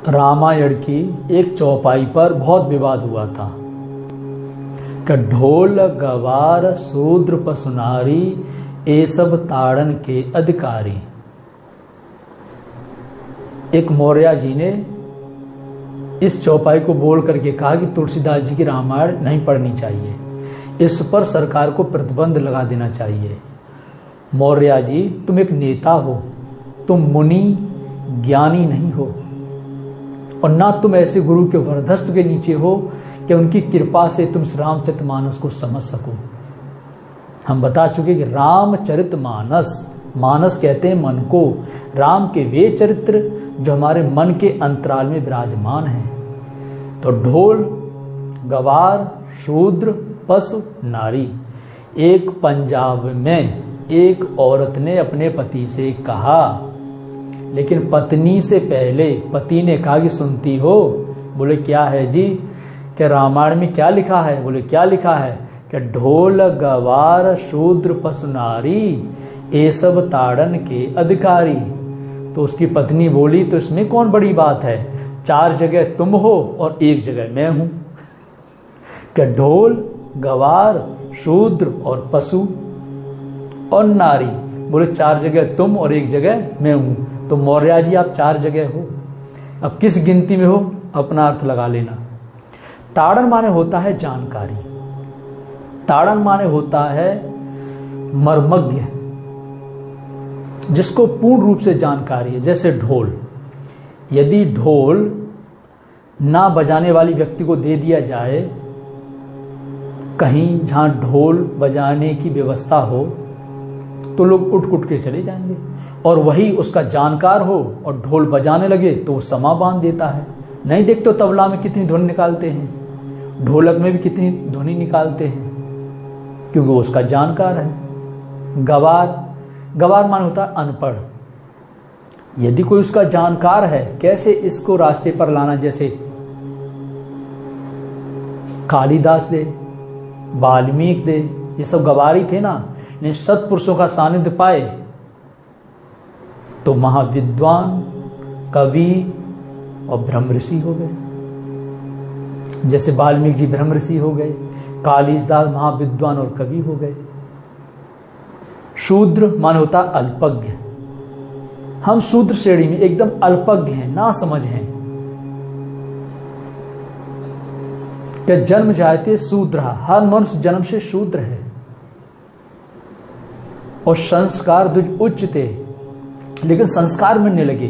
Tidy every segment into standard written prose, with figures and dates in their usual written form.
रामायण की एक चौपाई पर बहुत विवाद हुआ था कि ढोल गवार शूद्र पसुनारी ये सब ताड़न के अधिकारी। एक मौर्य जी ने इस चौपाई को बोल करके कहा कि तुलसीदास जी की रामायण नहीं पढ़नी चाहिए, इस पर सरकार को प्रतिबंध लगा देना चाहिए। मौर्य जी, तुम एक नेता हो, तुम मुनि ज्ञानी नहीं हो, और ना तुम ऐसे गुरु के वरदस्त के नीचे हो कि उनकी कृपा से तुम रामचरितमानस को समझ सको। हम बता चुके कि रामचरितमानस, मानस कहते हैं मन को, राम के वे चरित्र जो हमारे मन के अंतराल में विराजमान हैं। तो ढोल गवार शूद्र पशु नारी। एक पंजाब में एक औरत ने अपने पति से कहा, लेकिन पत्नी से पहले पति ने कहा कि सुनती हो? बोले क्या है जी? कि रामायण में क्या लिखा है? बोले क्या लिखा है? कि ढोल गवार शूद्र पशु नारी ये सब ताड़न के अधिकारी। तो उसकी पत्नी बोली, तो इसमें कौन बड़ी बात है, 4 जगह तुम हो और 1 जगह मैं हूं। कि ढोल गवार शूद्र और पशु और नारी, बोले 4 जगह तुम और 1 जगह मैं हूं। तो मौर्य जी आप 4 जगह हो, अब किस गिनती में हो अपना अर्थ लगा लेना। ताड़न माने होता है जानकारी, ताड़न माने होता है मर्मज्ञ, जिसको पूर्ण रूप से जानकारी है। जैसे ढोल, यदि ढोल ना बजाने वाली व्यक्ति को दे दिया जाए कहीं जहां ढोल बजाने की व्यवस्था हो, तो लोग उठ उठ के चले जाएंगे, और वही उसका जानकार हो और ढोल बजाने लगे तो वो समा बांध देता है। नहीं देखते तो तबला में कितनी ध्वनि निकालते हैं, ढोलक में भी कितनी ध्वनि निकालते हैं, क्योंकि वो उसका जानकार है। गवार, गवार मान होता है अनपढ़। यदि कोई उसका जानकार है, कैसे इसको रास्ते पर लाना, जैसे कालिदास दे, वाल्मीकि दे, ये सब गवारी थे ना, ने सत्पुरुषों का सानिध्य पाए तो महाविद्वान कवि और ब्रह्म ऋषि हो गए। जैसे वाल्मीकि जी ब्रह्म ऋषि हो गए, कालिदास महाविद्वान और कवि हो गए। शूद्र मान होता अल्पज्ञ। हम शूद्र श्रेणी में एकदम अल्पज्ञ हैं, ना समझ हैं। कि जन्म जायते शूद्र, हर मनुष्य जन्म से शूद्र है। और संस्कार दुज उच्चते, लेकिन संस्कार मिलने लगे,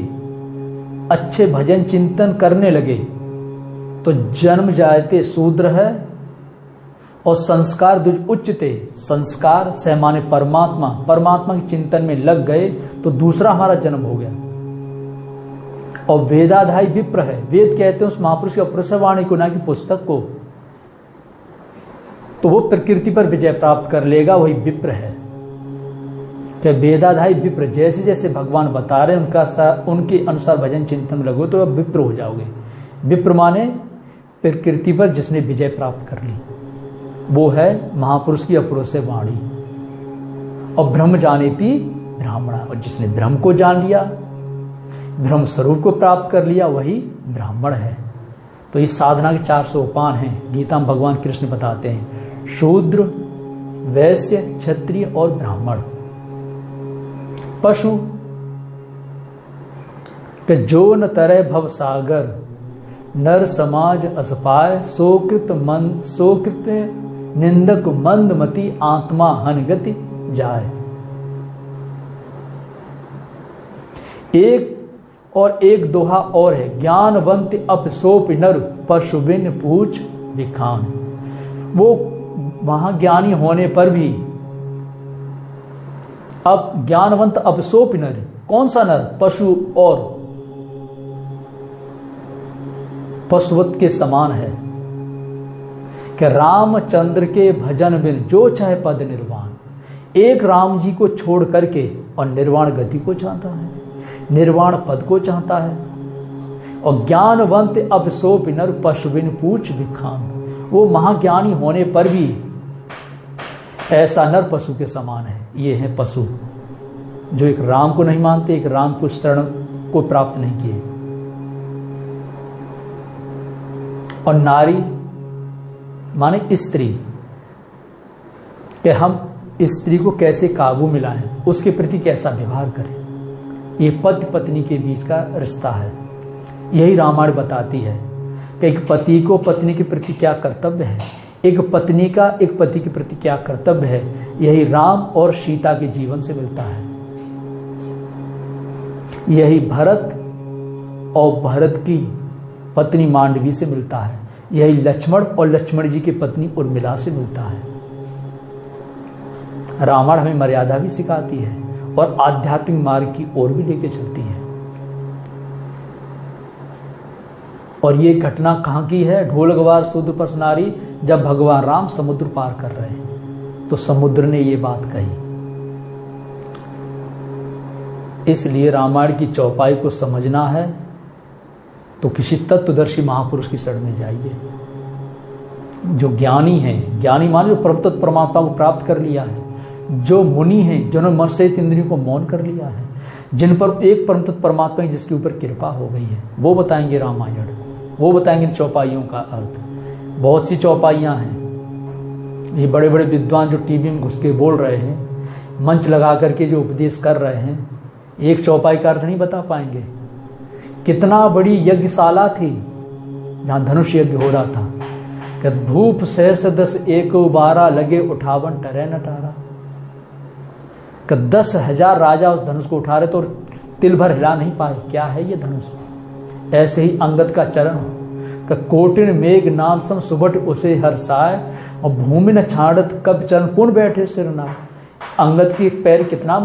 अच्छे भजन चिंतन करने लगे, तो जन्म जायते शूद्र है। और संस्कार दुज उच्चते, संस्कार से माने परमात्मा, परमात्मा के चिंतन में लग गए तो दूसरा हमारा जन्म हो गया। और वेदाधाई विप्र है, वेद कहते हैं उस महापुरुष की अप्रसवाणी को, ना कि पुस्तक को, तो वो प्रकृति पर विजय प्राप्त कर लेगा, वही विप्र है। कि वेदाधाई विप्र, जैसे जैसे भगवान बता रहे हैं उनके अनुसार भजन चिंतन में लगो तो अब विप्र हो जाओगे। विप्र माने प्रकृति पर जिसने विजय प्राप्त कर ली, वो है महापुरुष की अप्रोसे वाणी। और ब्रह्म जानेति ब्राह्मणा, और जिसने ब्रह्म को जान लिया, ब्रह्म स्वरूप को प्राप्त कर लिया, वही ब्राह्मण है। तो इस साधना के 4 सोपान हैं, गीता में भगवान कृष्ण बताते हैं, शूद्र वैश्य क्षत्रिय और ब्राह्मण। पशु के जो न तरे भव सागर, नर समाज असपाय, सोकृत निंदक मंदमती, आत्मा हनगति जाए। एक दोहा और है, ज्ञानवंत अपसोप नर, पशुबिन पूछ विखान। वो वहां ज्ञानी होने पर भी, अब ज्ञानवंत अपसोप नर, कौन सा नर? पशु और पशुवत के समान है। कि रामचंद्र के भजन बिन जो चाहे पद निर्वाण। एक राम जी को छोड़ करके और निर्वाण गति को चाहता है, निर्वाण पद को चाहता है। और ज्ञानवंत अपसोप नर, पशुबिन पूछ विखान। वो महाज्ञानी होने पर भी ऐसा नर पशु के समान है। ये है पशु जो एक राम को नहीं मानते, एक राम को शरण को प्राप्त नहीं किए। और नारी माने स्त्री, कि हम स्त्री को कैसे काबू में लाएं, उसके प्रति कैसा व्यवहार करें। ये पति पत्नी के बीच का रिश्ता है। यही रामायण बताती है कि एक पति को पत्नी के प्रति क्या कर्तव्य है, एक पत्नी का एक पति के प्रति क्या कर्तव्य है। यही राम और सीता के जीवन से मिलता है। यही भरत और भरत की पत्नी मांडवी से मिलता है। यही लक्ष्मण और लक्ष्मण जी की पत्नी उर्मिला से मिलता है। रामायण हमें मर्यादा भी सिखाती है और आध्यात्मिक मार्ग की ओर भी लेके चलती है। और ये घटना कहाँ की है? ढोल गवार सूद पर नारी, जब भगवान राम समुद्र पार कर रहे हैं तो समुद्र ने ये बात कही। इसलिए रामायण की चौपाई को समझना है तो किसी तत्वदर्शी महापुरुष की शरण में जाइए, जो ज्ञानी हैं। ज्ञानी माने जो परम तत्व परमात्मा को प्राप्त कर लिया है, जो मुनि हैं जिन्होंने मन से इंद्रियों को मौन कर लिया है, जिन पर एक परम तत्व परमात्मा जिसके ऊपर कृपा हो गई है, वो बताएंगे रामायण, वो बताएंगे चौपाइयों का अर्थ। बहुत सी चौपाइयाँ हैं। ये बड़े बड़े विद्वान जो टीवी में घुस के बोल रहे हैं, मंच लगा करके जो उपदेश कर रहे हैं, एक चौपाई का अर्थ नहीं बता पाएंगे। कितना बड़ी यज्ञशाला थी जहाँ धनुष यज्ञ हो रहा था कि धूप सहस 10 एक 12 लगे उठावन टरे नटारा, कि 10,000 राजा उस धनुष को उठा रहे तो तिल भर हिला नहीं पाए। क्या है ये धनुष? ऐसे ही अंगद का चरण का कोटिन मेघ नाद सम सुबट उसे हर्षाए, और भूमि न छाड़त कब चरण पूर्ण बैठे सिरना। अंगद की एक पैर कितना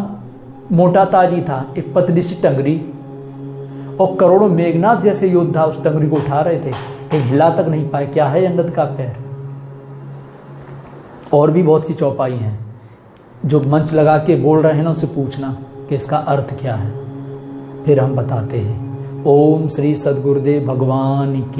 मोटा ताजी था, एक पतली सी टंगरी, और करोड़ों मेघनाथ जैसे योद्धा उस टंगरी को उठा रहे थे, एक हिला तक नहीं पाए। क्या है अंगद का पैर? और भी बहुत सी चौपाई हैं। जो मंच लगा के बोल रहे हैं ना, उनसे पूछना कि इसका अर्थ क्या है, फिर हम बताते हैं। ओम श्री सद्गुरुदेव भगवान की।